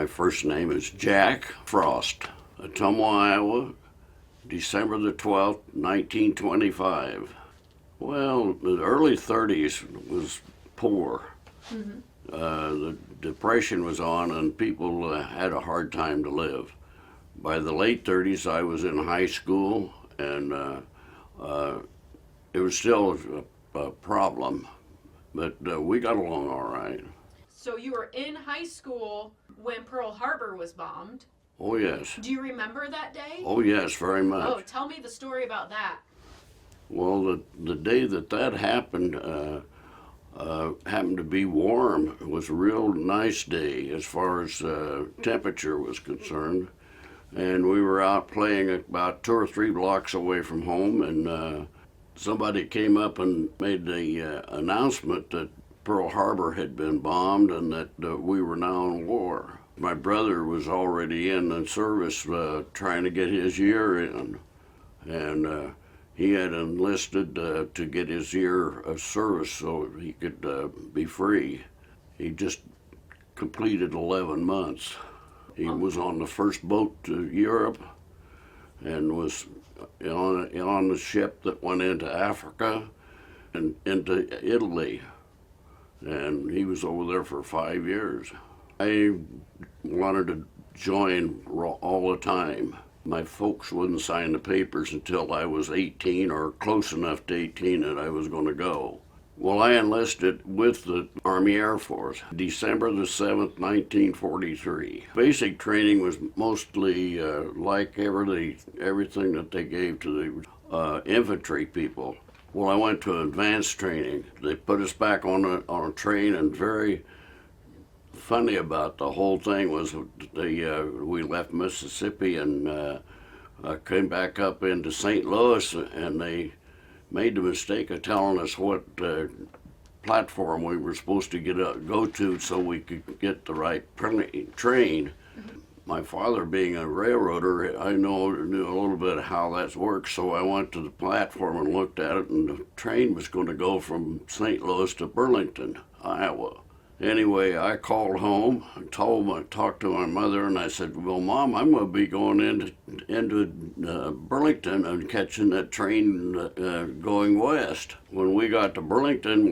My first name is Jack Frost, Tama, Iowa, December the 12th, 1925. Well, the early 30s was poor. The Depression was on and people had a hard time to live. By the late 30s, I was in high school and it was still a problem, but we got along all right. So you were in high school when Pearl Harbor was bombed. Oh, yes. Do you remember that day? Oh, yes, very much. Oh, tell me the story about that. Well, the day that happened happened to be warm. It was a real nice day as far as temperature was concerned. And we were out playing about 2 or 3 blocks away from home, and somebody came up and made the announcement that Pearl Harbor had been bombed and that we were now in war. My brother was already in the service trying to get his year in, and he had enlisted to get his year of service so he could be free. He just completed 11 months. He was on the first boat to Europe and was on the ship that went into Africa and into Italy. And he was over there for 5 years. I wanted to join all the time. My folks wouldn't sign the papers until I was 18 or close enough to 18 that I was going to go. Well, I enlisted with the Army Air Force, December the 7th, 1943. Basic training was mostly like everything that they gave to the infantry people. Well, I went to advanced training. They put us back on a train, and very funny about the whole thing was we left Mississippi and came back up into St. Louis, and they made the mistake of telling us what platform we were supposed to go to so we could get the right train. My father being a railroader, I knew a little bit of how that works, so I went to the platform and looked at it, and the train was going to go from St. Louis to Burlington, Iowa. Anyway, I called home and talked to my mother, and I said, well, Mom, I'm going to be going into Burlington and catching that train going west. When we got to Burlington,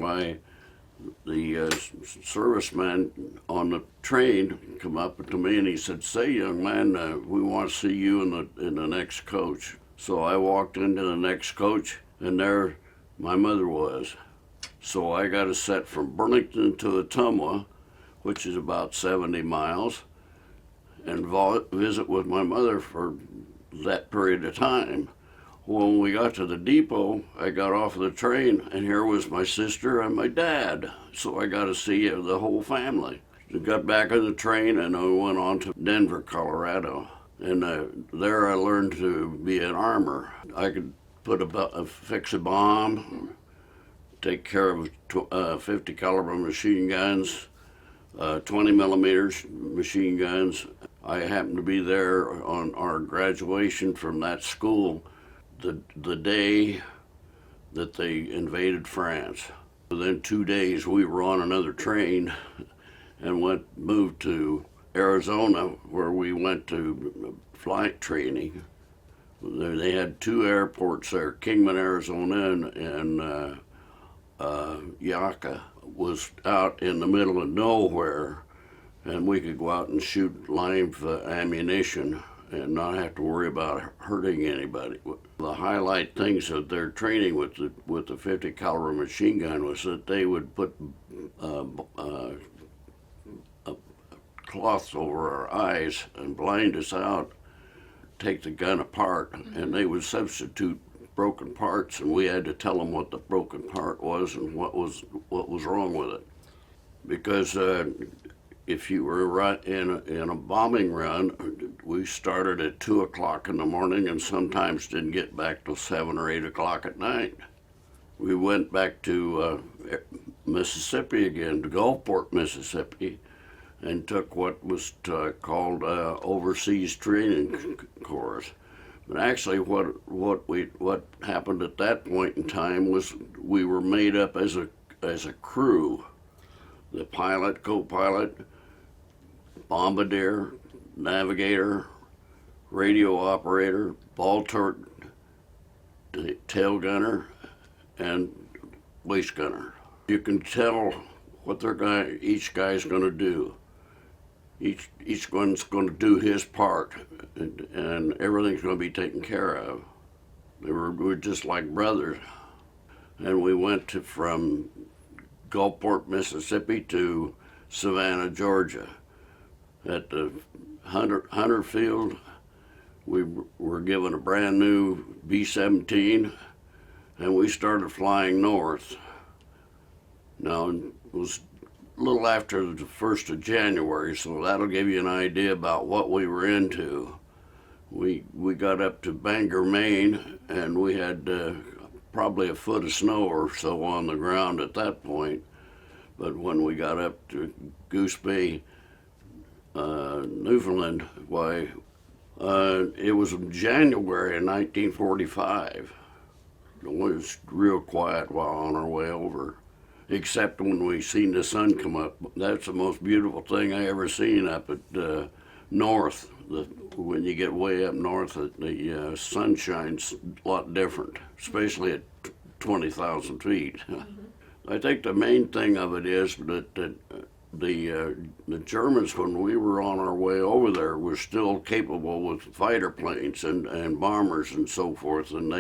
the serviceman on the train come up to me and he said, say, young man, we want to see you in the next coach. So I walked into the next coach, and there my mother was. So I got a set from Burlington to Tama, which is about 70 miles, and visit with my mother for that period of time. When we got to the depot, I got off the train, and here was my sister and my dad. So I got to see the whole family. I got back on the train, and I went on to Denver, Colorado. And there I learned to be an armor. I could fix a bomb, take care of 50 caliber machine guns, 20 millimeters machine guns. I happened to be there on our graduation from that school the day that they invaded France. Within 2 days, we were on another train and moved to Arizona, where we went to flight training. They had 2 airports there, Kingman, Arizona, and Yucca. Was out in the middle of nowhere, and we could go out and shoot live ammunition and not have to worry about hurting anybody. The highlight things of their training with the 50 caliber machine gun was that they would put cloths over our eyes and blind us out, take the gun apart, and they would substitute broken parts, and we had to tell them what the broken part was and what was wrong with it. Because if you were in a bombing run, we started at 2 o'clock in the morning and sometimes didn't get back till 7 or 8 o'clock at night. We went back to Mississippi again, to Gulfport, Mississippi, and took what was called overseas training course. But actually, what happened at that point in time was we were made up as a crew. The pilot, co-pilot, bombardier, navigator, radio operator, ball turret, tail gunner, and waist gunner. You can tell what each guy's going to do. Each one's going to do his part, and everything's going to be taken care of. We were just like brothers. And we went from Gulfport, Mississippi to Savannah, Georgia. At the Hunter Field, we were given a brand new B-17, and we started flying north. Now, it was a little after the 1st of January, so that'll give you an idea about what we were into. We got up to Bangor, Maine, and we had probably a foot of snow or so on the ground at that point. But when we got up to Goose Bay, Newfoundland, why, it was in January of 1945. It was real quiet while on our way over, except when we seen the sun come up. That's the most beautiful thing I ever seen up at north. When you get way up north, the sun shines a lot different, especially at 20,000 feet. Mm-hmm. I think the main thing of it is that the Germans, when we were on our way over there, were still capable with fighter planes and bombers and so forth, and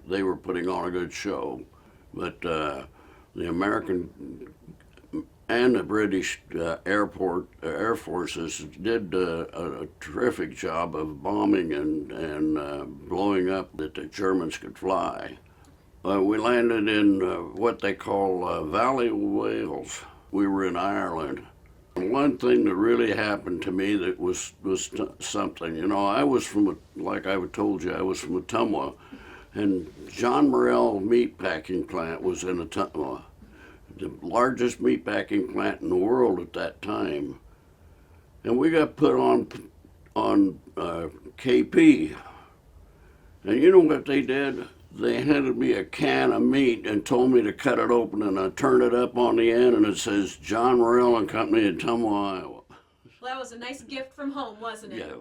they were putting on a good show. But the American and the British Air Forces did a terrific job of bombing and blowing up that the Germans could fly. We landed in what they call Valley of Wales. We were in Ireland. One thing that really happened to me that was something, you know, I was like I told you, I was from Tama, and John Morrell meatpacking plant was in Tama, the largest meatpacking plant in the world at that time. And we got put on KP. And you know what they did? They handed me a can of meat and told me to cut it open, and I turned it up on the end, and it says John Morrell and Company in Tama, Iowa. Well, that was a nice gift from home, wasn't it? Yeah,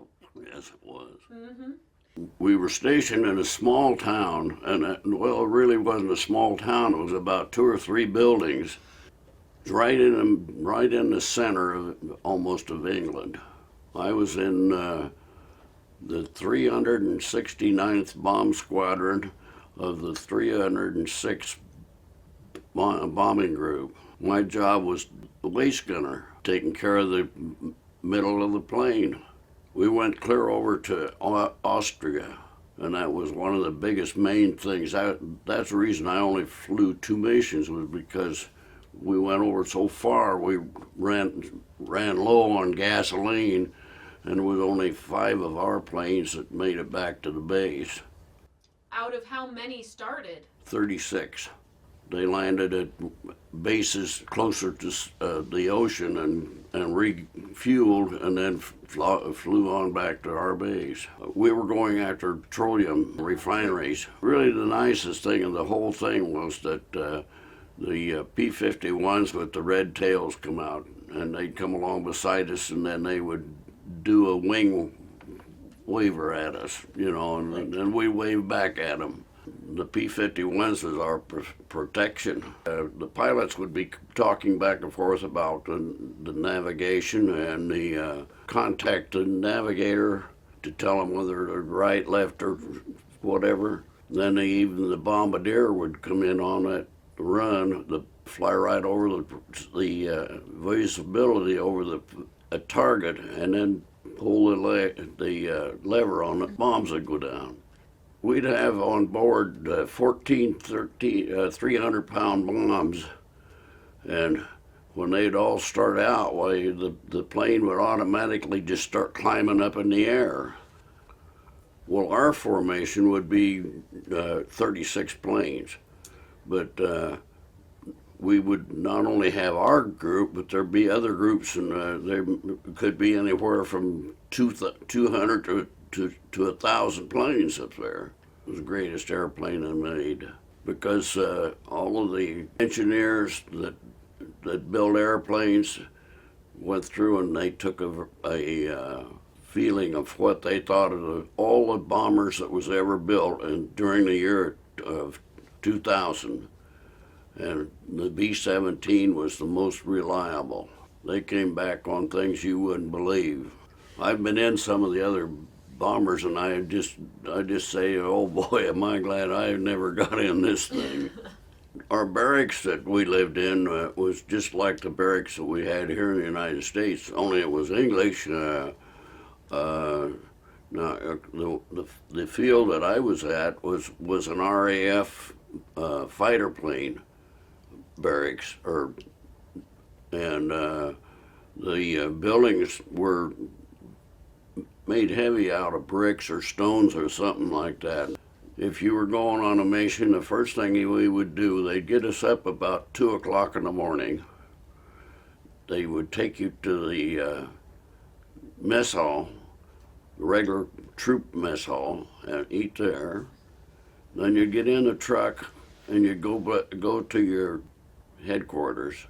yes it was. Mm-hmm. We were stationed in a small town, and well, it really wasn't a small town. It was about 2 or 3 buildings, right in the center of almost of England. I was in the 369th Bomb Squadron of the 306th bombing group. My job was the waist gunner, taking care of the middle of the plane. We went clear over to Austria, and that was one of the biggest main things. That's the reason I only flew 2 missions, was because we went over so far. We ran low on gasoline, and there was only 5 of our planes that made it back to the base. Out of how many started? 36. They landed at bases closer to the ocean and refueled, and then flew on back to our base. We were going after petroleum refineries. Really the nicest thing of the whole thing was that the P-51s with the red tails come out, and they'd come along beside us, and then they would do a wing waver at us, you know, and we waved back at them. The P-51s was our protection. The pilots would be talking back and forth about the navigation, and the contact the navigator to tell them whether they're right, left, or whatever. Then even the bombardier would come in on that run, fly right over the visibility over a target, and then pull the lever on the bombs that go down. We'd have on board 300-pound bombs, and when they'd all start out, why the plane would automatically just start climbing up in the air. Well, our formation would be 36 planes, but we would not only have our group, but there'd be other groups, and there could be anywhere from 200 to 1,000 planes up there. It was the greatest airplane I made, because all of the engineers that build airplanes, went through and they took a feeling of what they thought of all the bombers that was ever built and during the year of 2000. And the B-17 was the most reliable. They came back on things you wouldn't believe. I've been in some of the other bombers, and I just say, oh boy, am I glad I never got in this thing. Our barracks that we lived in was just like the barracks that we had here in the United States, only it was English. Now, the field that I was at was an RAF fighter plane barracks, and the buildings were made heavy out of bricks or stones or something like that. If you were going on a mission, the first thing we would do, they'd get us up about 2 o'clock in the morning. They would take you to the mess hall, the regular troop mess hall, and eat there. Then you'd get in the truck and you'd go to your headquarters,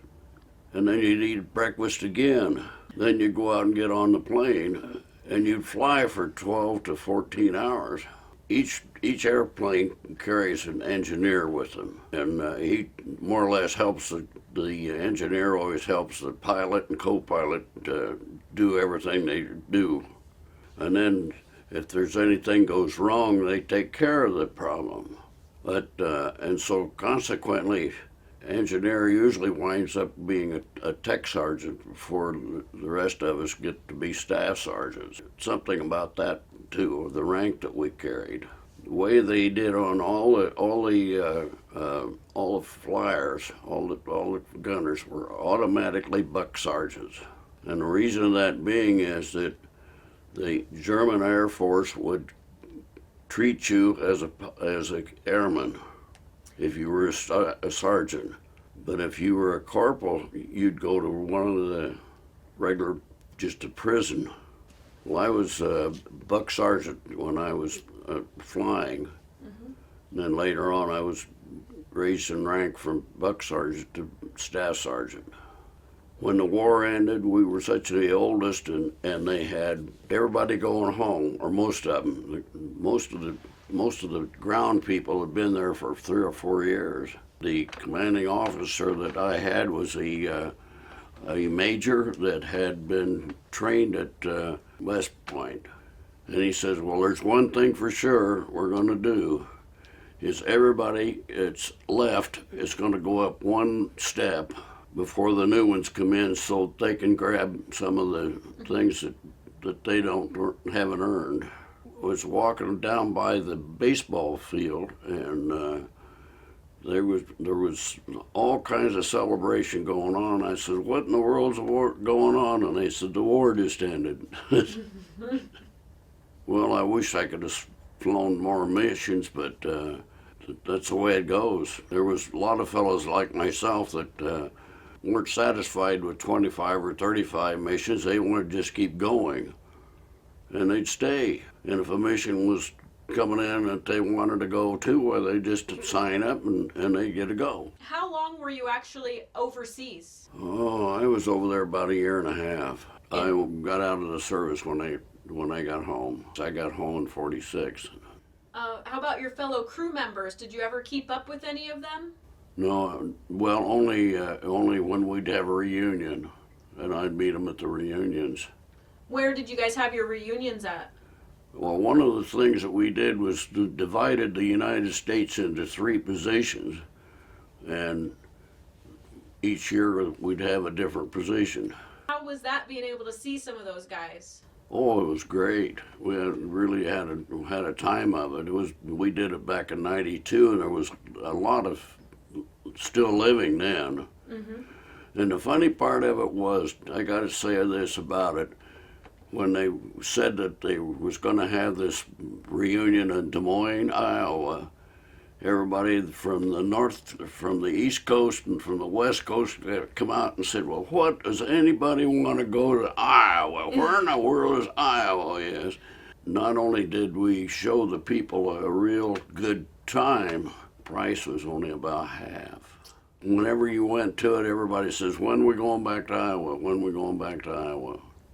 and then you'd eat breakfast again. Then you'd go out and get on the plane, and you'd fly for 12 to 14 hours. Each airplane carries an engineer with them, and he more or less helps the engineer always helps the pilot and co-pilot do everything they do. And then if there's anything goes wrong, they take care of the problem. But and so consequently, engineer usually winds up being a tech sergeant before the rest of us get to be staff sergeants. Something about that too, the rank that we carried. The way they did on all the flyers, all the gunners were automatically buck sergeants. And the reason of that being is that the German Air Force would treat you as a airman if you were a sergeant. But if you were a corporal, you'd go to one of the regular, just a prison. Well, I was a buck sergeant when I was flying. Mm-hmm. Then later on, I was raised in rank from buck sergeant to staff sergeant. When the war ended, we were such the oldest, and they had everybody going home, or most of them. Most of the ground people had been there for 3 or 4 years. The commanding officer that I had was a major that had been trained at West Point. And he says, well, there's one thing for sure we're going to do, is everybody that's left is going to go up one step before the new ones come in so they can grab some of the things that they haven't earned. I was walking down by the baseball field, and there was all kinds of celebration going on. I said, what in the world's going on? And they said, the war just ended. Well, I wish I could have flown more missions, but that's the way it goes. There was a lot of fellows like myself that weren't satisfied with 25 or 35 missions. They wanted to just keep going, and they'd stay. And if a mission was coming in that they wanted to go to, well, they just sign up and they get to go. How long were you actually overseas? Oh, I was over there about 1.5 years. I got out of the service when I got home. I got home in 46. How about your fellow crew members? Did you ever keep up with any of them? No, well, only when we'd have a reunion, and I'd meet them at the reunions. Where did you guys have your reunions at? Well, one of the things that we did was divided the United States into 3 positions, and each year we'd have a different position. How was that, being able to see some of those guys? Oh, it was great. We really had a time of it. We did it back in '92, and there was a lot of still living then. Mm-hmm. And the funny part of it was, I got to say this about it, when they said that they was going to have this reunion in Des Moines, Iowa, everybody from the north, from the East Coast and from the West Coast come out and said, well, what does anybody want to go to Iowa? Where in the world is Iowa? Yes. Not only did we show the people a real good time, price was only about half. whenever you went to it, everybody says, when we going back to Iowa? When we going back to Iowa?